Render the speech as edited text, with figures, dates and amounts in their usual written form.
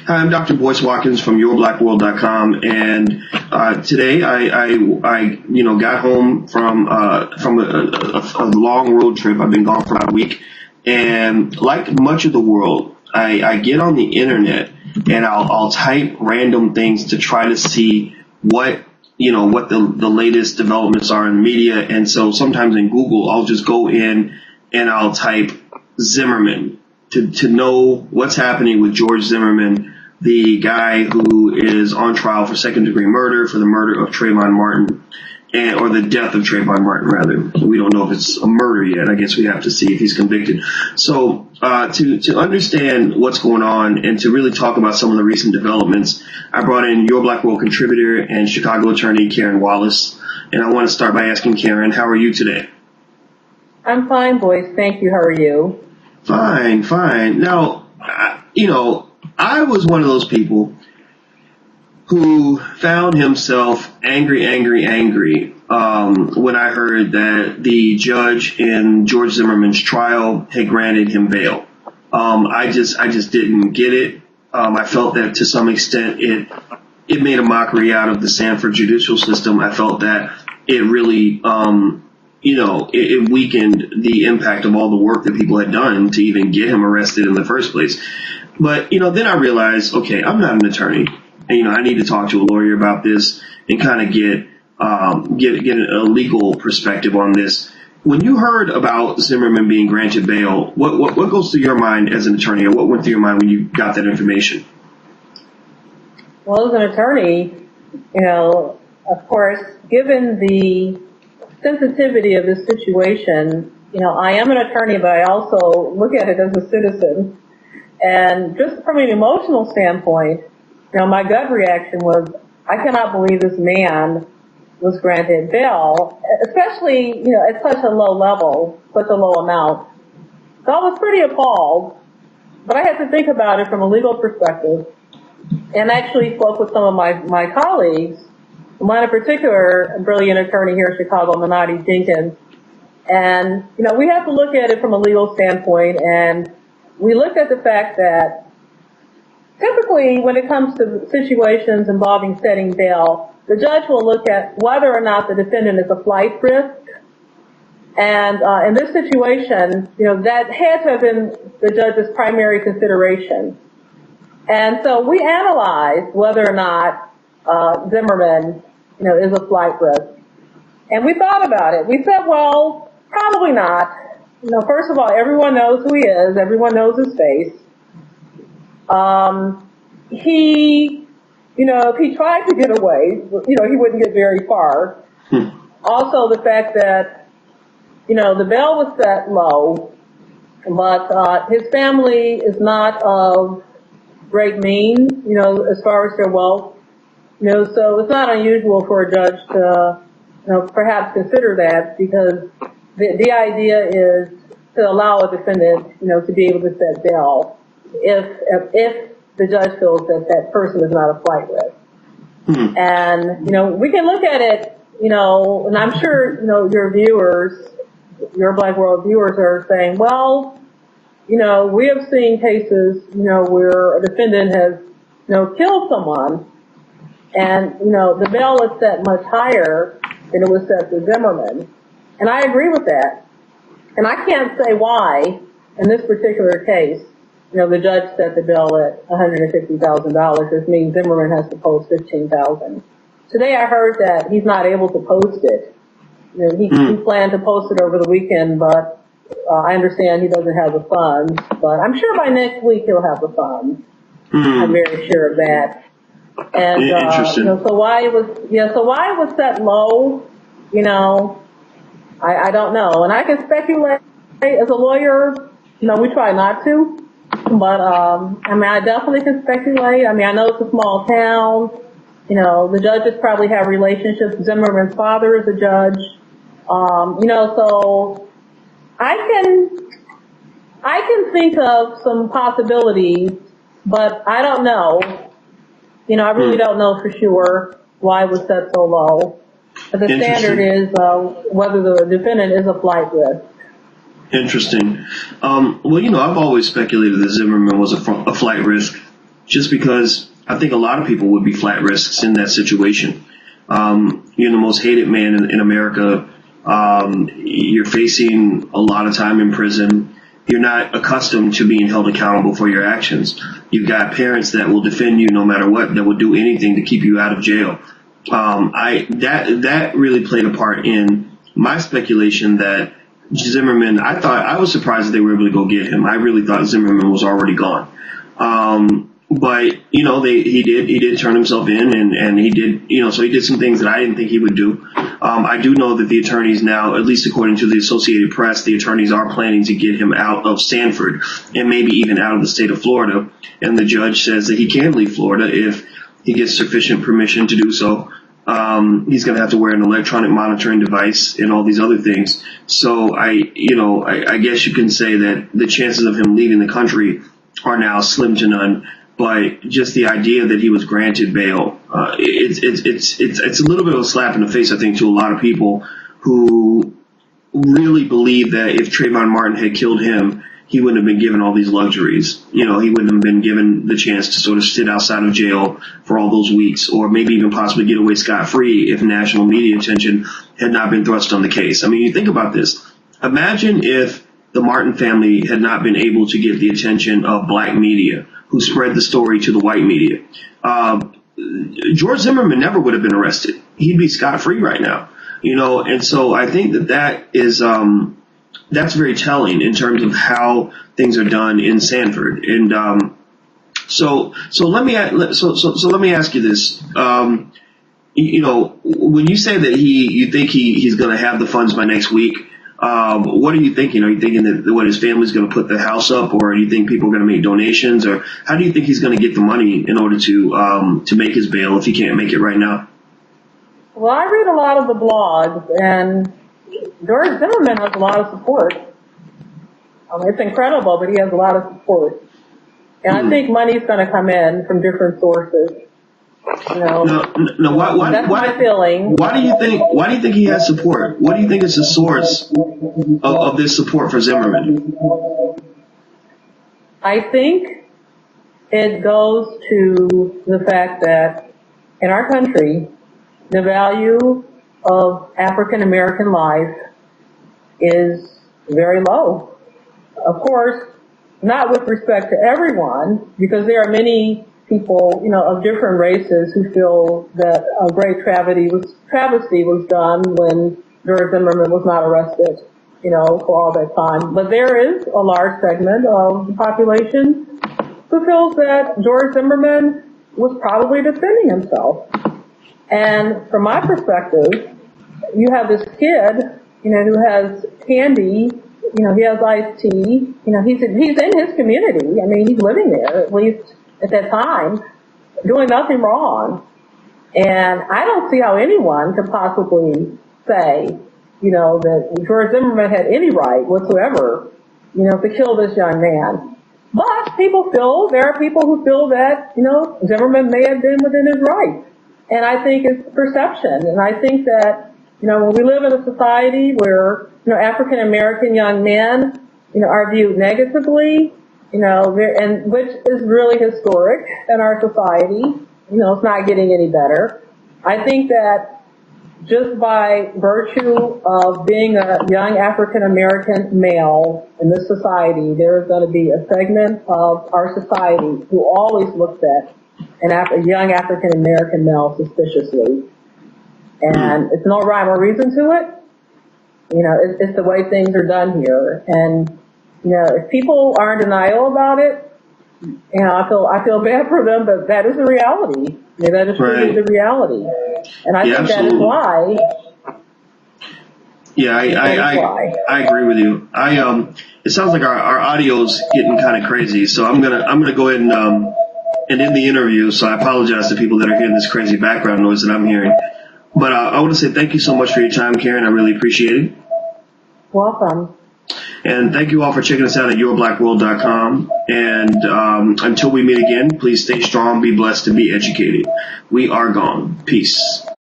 Hi, I'm Dr. Boyce Watkins from YourBlackWorld.com, and today I got home from a long road trip. I've been gone for about a week, and like much of the world, I get on the internet and I'll type random things to try to see what the latest developments are in the media. And so sometimes in Google, I'll just go in and I'll type Zimmerman to know what's happening with George Zimmerman, the guy who is on trial for second-degree murder, for the murder of Trayvon Martin, or the death of Trayvon Martin, rather. So we don't know if it's a murder yet. I guess we have to see if he's convicted. So to understand what's going on and to really talk about some of the recent developments, I brought in Your Black World contributor and Chicago attorney Karen Wallace. And I want to start by asking Karen, how are you today? I'm fine, Boyce. Thank you. How are you? Fine. Now, I was one of those people who found himself angry when I heard that the judge in George Zimmerman's trial had granted him bail. I just didn't get it. I felt that to some extent it made a mockery out of the Sanford judicial system. I felt that it really it weakened the impact of all the work that people had done to even get him arrested in the first place. But, then I realized, okay, I'm not an attorney. And, I need to talk to a lawyer about this and kind of get a legal perspective on this. When you heard about Zimmerman being granted bail, what goes through your mind as an attorney, or what went through your mind when you got that information? Well, as an attorney, of course, given the sensitivity of this situation, I am an attorney, but I also look at it as a citizen. And just from an emotional standpoint, my gut reaction was, I cannot believe this man was granted bail, especially, at such a low level, such a low amount. So I was pretty appalled, but I had to think about it from a legal perspective and actually spoke with some of my colleagues, one in particular, a brilliant attorney here in Chicago, Manati Jenkins. And, we have to look at it from a legal standpoint, and we looked at the fact that typically when it comes to situations involving setting bail, the judge will look at whether or not the defendant is a flight risk. And in this situation, that had to have been the judge's primary consideration. And so we analyzed whether or not Zimmerman, is a flight risk. And we thought about it. We said, well, probably not. First of all, everyone knows who he is. Everyone knows his face. If he tried to get away, he wouldn't get very far. Also, the fact that, the bail was set low, but his family is not of great means, as far as their wealth. So it's not unusual for a judge to, perhaps consider that, because the idea is to allow a defendant, to be able to set bail if the judge feels that that person is not a flight risk. And, we can look at it, and I'm sure, your viewers, your Black World viewers are saying, well, we have seen cases, where a defendant has, killed someone, and, the bail is set much higher than it was set for Zimmerman. And I agree with that. And I can't say why, in this particular case, the judge set the bail at $150,000. This means Zimmerman has to post $15,000. Today I heard that he's not able to post it. He planned to post it over the weekend, but I understand he doesn't have the funds. But I'm sure by next week he'll have the funds. I'm very sure of that. And so why it was set low, I don't know. And I can speculate as a lawyer, we try not to. But, I definitely can speculate. I know it's a small town. The judges probably have relationships. Zimmerman's father is a judge. So I can think of some possibilities, but I don't know. I really don't know for sure why it was set so low. But the standard is whether the defendant is a flight risk. Interesting. I've always speculated that Zimmerman was a flight risk. just because I think a lot of people would be flat risks in that situation. You're the most hated man in America. You're facing a lot of time in prison. You're not accustomed to being held accountable for your actions. You've got parents that will defend you no matter what, that will do anything to keep you out of jail. That really played a part in my speculation that Zimmerman, I was surprised that they were able to go get him. I really thought Zimmerman was already gone. But, he did turn himself in and he did, so he did some things that I didn't think he would do. I do know that the attorneys now, at least according to the Associated Press, the attorneys are planning to get him out of Sanford and maybe even out of the state of Florida. And the judge says that he can leave Florida if he gets sufficient permission to do so. He's going to have to wear an electronic monitoring device and all these other things. So I guess you can say that the chances of him leaving the country are now slim to none. But just the idea that he was granted bail, it's a little bit of a slap in the face, I think, to a lot of people who really believe that if Trayvon Martin had killed him, he wouldn't have been given all these luxuries. He wouldn't have been given the chance to sort of sit outside of jail for all those weeks, or maybe even possibly get away scot-free if national media attention had not been thrust on the case. I mean, you think about this. Imagine if the Martin family had not been able to get the attention of black media, who spread the story to the white media. George Zimmerman never would have been arrested. He'd be scot-free right now, and so I think that is, that's very telling in terms of how things are done in Sanford. And, so let me ask you this. When you say that you think he's going to have the funds by next week, what are you thinking? Are you thinking that his family's going to put the house up, or do you think people are going to make donations, or how do you think he's going to get the money in order to make his bail if he can't make it right now? Well, I read a lot of the blogs, and George Zimmerman has a lot of support. It's incredible, but he has a lot of support. And I think money's going to come in from different sources. No, that's my feeling. Why do you think he has support? What do you think is the source of this support for Zimmerman? I think it goes to the fact that in our country, the value of African American life is very low. Of course, not with respect to everyone, because there are many people, of different races who feel that a great travesty was done when George Zimmerman was not arrested, for all that time. But there is a large segment of the population who feels that George Zimmerman was probably defending himself. And from my perspective, you have this kid, who has candy, he has iced tea, he's in his community. I mean, he's living there, at least at that time, doing nothing wrong. And I don't see how anyone could possibly say, that George Zimmerman had any right whatsoever, to kill this young man. But there are people who feel that, Zimmerman may have been within his rights. And I think it's perception. And I think that, when we live in a society where, African American young men, are viewed negatively, and which is really historic in our society, it's not getting any better. I think that just by virtue of being a young African American male in this society, there is going to be a segment of our society who always looks at a young African American male suspiciously. And it's no rhyme or reason to it. It's the way things are done here. And, if people are in denial about it, I feel bad for them, but that is the reality. That is truly the reality. And I think absolutely. That is why. Yeah, I agree with you. It sounds like our audio's getting kind of crazy, so I'm gonna go ahead and end the interview. So I apologize to people that are hearing this crazy background noise that I'm hearing. But I want to say thank you so much for your time, Karen. I really appreciate it. Welcome. And thank you all for checking us out at yourblackworld.com. And until we meet again, please stay strong, be blessed, and be educated. We are gone. Peace.